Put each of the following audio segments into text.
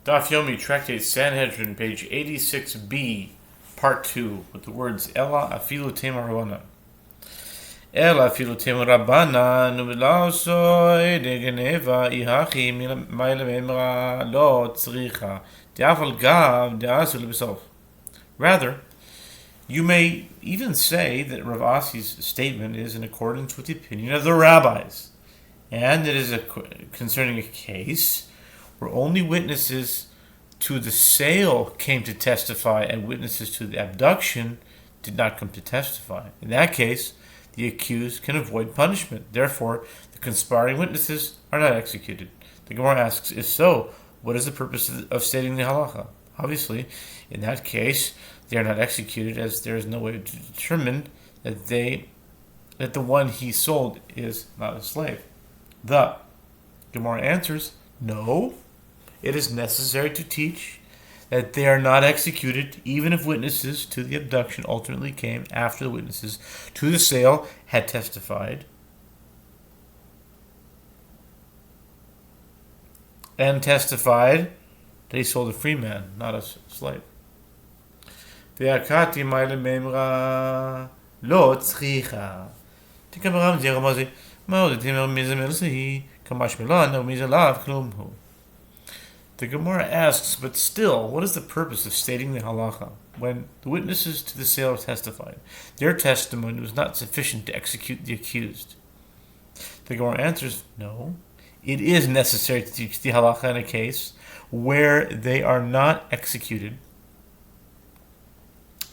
Daf Yomi, Tractate Sanhedrin, page 86b, part 2, with the words Ella afilu tema rabbanan. Ella afilu tema rabbanan, u'bila'osoi degeneva ihachi ma'ila memra lo tzricha, de'afal gav de'asu lebesof. Rather, you may even say that Rav Asi's statement is in accordance with the opinion of the rabbis, and it is concerning a case where only witnesses to the sale came to testify and witnesses to the abduction did not come to testify. In that case, the accused can avoid punishment. Therefore, the conspiring witnesses are not executed. The Gemara asks, if so, what is the purpose of stating the halacha? Obviously, in that case, they are not executed, as there is no way to determine that the one he sold is not a slave. The Gemara answers, no. It is necessary to teach that they are not executed, even if witnesses to the abduction ultimately came after the witnesses to the sale had testified that he sold a free man, not a slave. The Gemara asks, but still, what is the purpose of stating the halacha when the witnesses to the sale testified? Their testimony was not sufficient to execute the accused. The Gemara answers, no. It is necessary to teach the halacha in a case where they are not executed,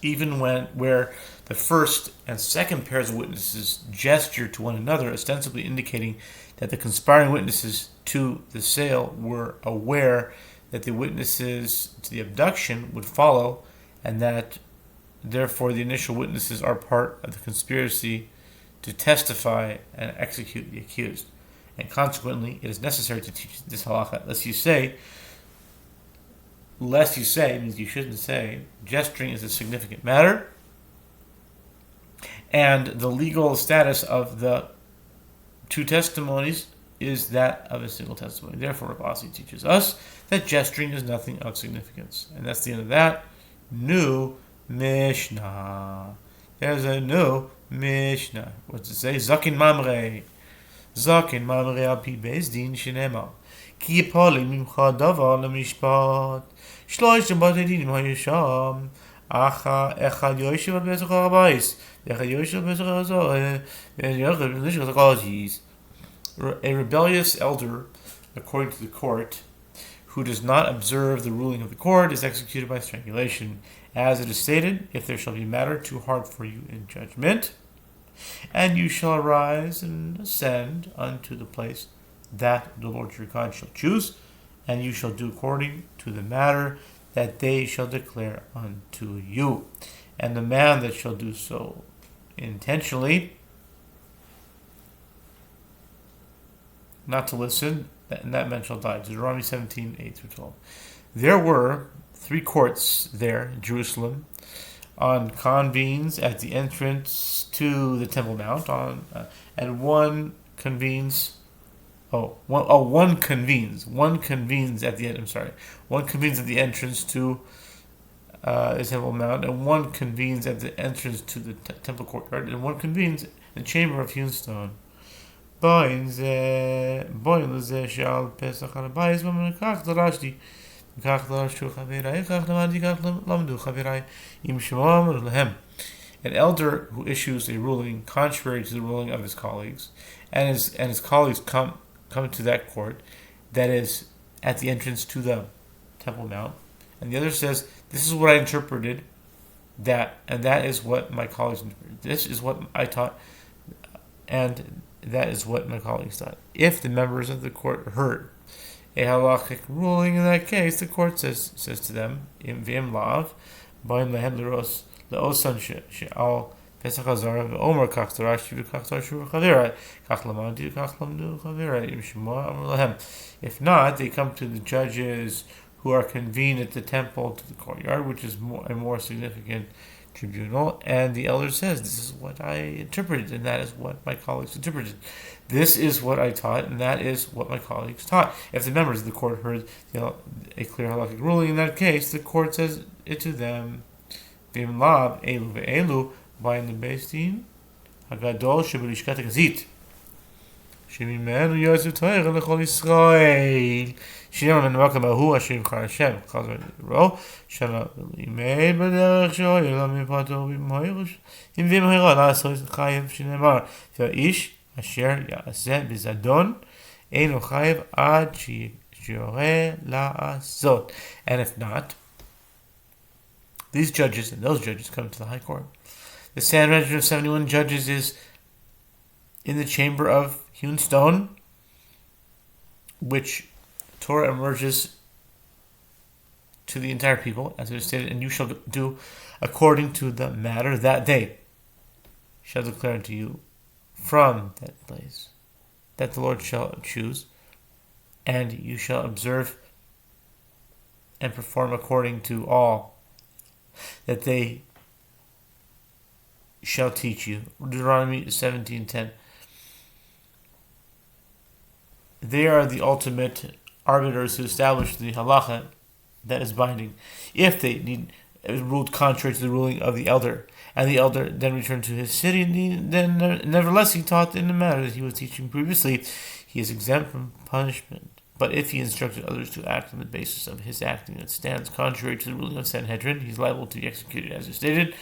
even where the first and second pairs of witnesses gesture to one another, ostensibly indicating that the conspiring witnesses to the sale were aware that the witnesses to the abduction would follow, and that therefore the initial witnesses are part of the conspiracy to testify and execute the accused. And consequently, it is necessary to teach this halacha, lest you say means you shouldn't say, gesturing is a significant matter, and the legal status of the two testimonies is that of a single testimony. Therefore, Rav Asi teaches us that gesturing is nothing of significance. And that's the end of that new Mishnah. There's a new Mishnah. What's it say? Zakin Mamre. Zakin Mamre al pi beis din shenema. Ki yipali mimcha davar lemishpat. Shloish b'tei dinim hayisham. Acha echad yoshev al bezach harabais. Echad yoshev al bezach harazor. Echad yoshev al bezach. A rebellious elder, according to the court, who does not observe the ruling of the court is executed by strangulation. As it is stated, if there shall be matter too hard for you in judgment, and you shall arise and ascend unto the place that the Lord your God shall choose, and you shall do according to the matter that they shall declare unto you. And the man that shall do so intentionally, not to listen, and that man shall die. Deuteronomy 17, 8-12. There were 3 courts there in Jerusalem, on convenes at the entrance to the Temple Mount, and one convenes at the entrance to the Temple Mount, and one convenes at the entrance to the Temple Courtyard, and one convenes in the Chamber of Hewn Stone. Boin leze shal pesach al bayis v'menakach darashti v'kach darashtu chavirai kach lamadi kach lamdu chavirai im shemam lehem. An elder who issues a ruling contrary to the ruling of his colleagues, and his colleagues come to that court that is at the entrance to the Temple Mount, and the other says, this is what I interpreted, and that is what my colleagues interpreted. This is what I taught, and that is what my colleagues thought. If the members of the court heard a halachic ruling in that case, the court says to them, "Im v'im lav, ba'im lehem l'ros le'osan she'al pesach hazara v'omer kach tarashi v'kach tarashu v'chavirai kach lamandi v'kach lamdu v'chavirai im shema amar lehem." If not, they come to the judges who are convened at the temple to the courtyard, which is a more significant tribunal, and the elder says, "This is what I interpreted, and that is what my colleagues interpreted. This is what I taught, and that is what my colleagues taught." If the members of the court heard a clear halakhic ruling in that case, the court says it to them. V'im lab elu ve'elu by the Beis Din hagadol shebelishkat hagazit שממנו יועז תואר לכל ישראל שיהיה לנו רק המהו אשר יבחר השם חזר לרו שנה לימי בדרך שאוי אלא מפתו אם במהרה לעשות חייב שנאמר והאיש אשר יעשה בזדון אינו חייב עד שיורה לעשות. And if not, these judges and those judges come to the high court. The Sanhedrin of 71 judges is in the chamber of hewn stone, which Torah emerges to the entire people, as it is stated, and you shall do according to the matter that they shall declare unto you from that place, that the Lord shall choose, and you shall observe and perform according to all that they shall teach you. Deuteronomy 17:10. They are the ultimate arbiters who establish the halacha that is binding. If they ruled contrary to the ruling of the elder, and the elder then returned to his city, and then nevertheless he taught in the matter that he was teaching previously, he is exempt from punishment. But if he instructed others to act on the basis of his acting that stands contrary to the ruling of Sanhedrin, he is liable to be executed, as is stated.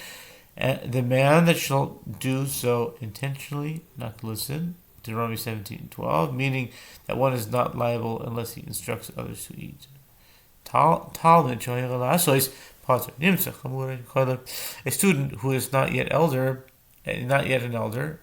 And the man that shall do so intentionally, not to listen, Deuteronomy 17:12, meaning that one is not liable unless he instructs others to eat. A student who is not yet an elder,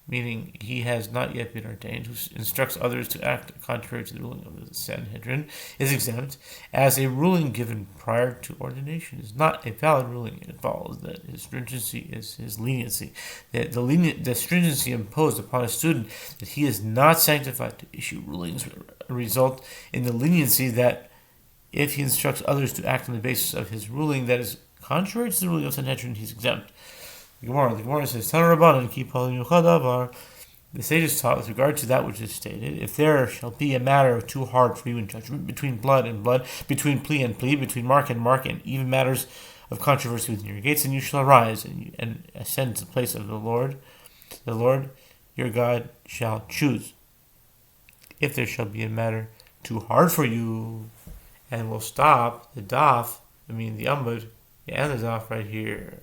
meaning he has not yet been ordained, who instructs others to act contrary to the ruling of the Sanhedrin, is exempt, as a ruling given prior to ordination is not a valid ruling. It follows that his stringency is his leniency. The stringency imposed upon a student that he is not sanctified to issue rulings result in the leniency that if he instructs others to act on the basis of his ruling that is contrary to the ruling of Sanhedrin, he's exempt. The Gemara says, the sages taught with regard to that which is stated, if there shall be a matter too hard for you in judgment, between blood and blood, between plea and plea, between mark, and even matters of controversy within your gates, then you shall arise and ascend to the place of the Lord your God shall choose. If there shall be a matter too hard for you, and we'll stop the Daf, the Amud, and the Daf right here.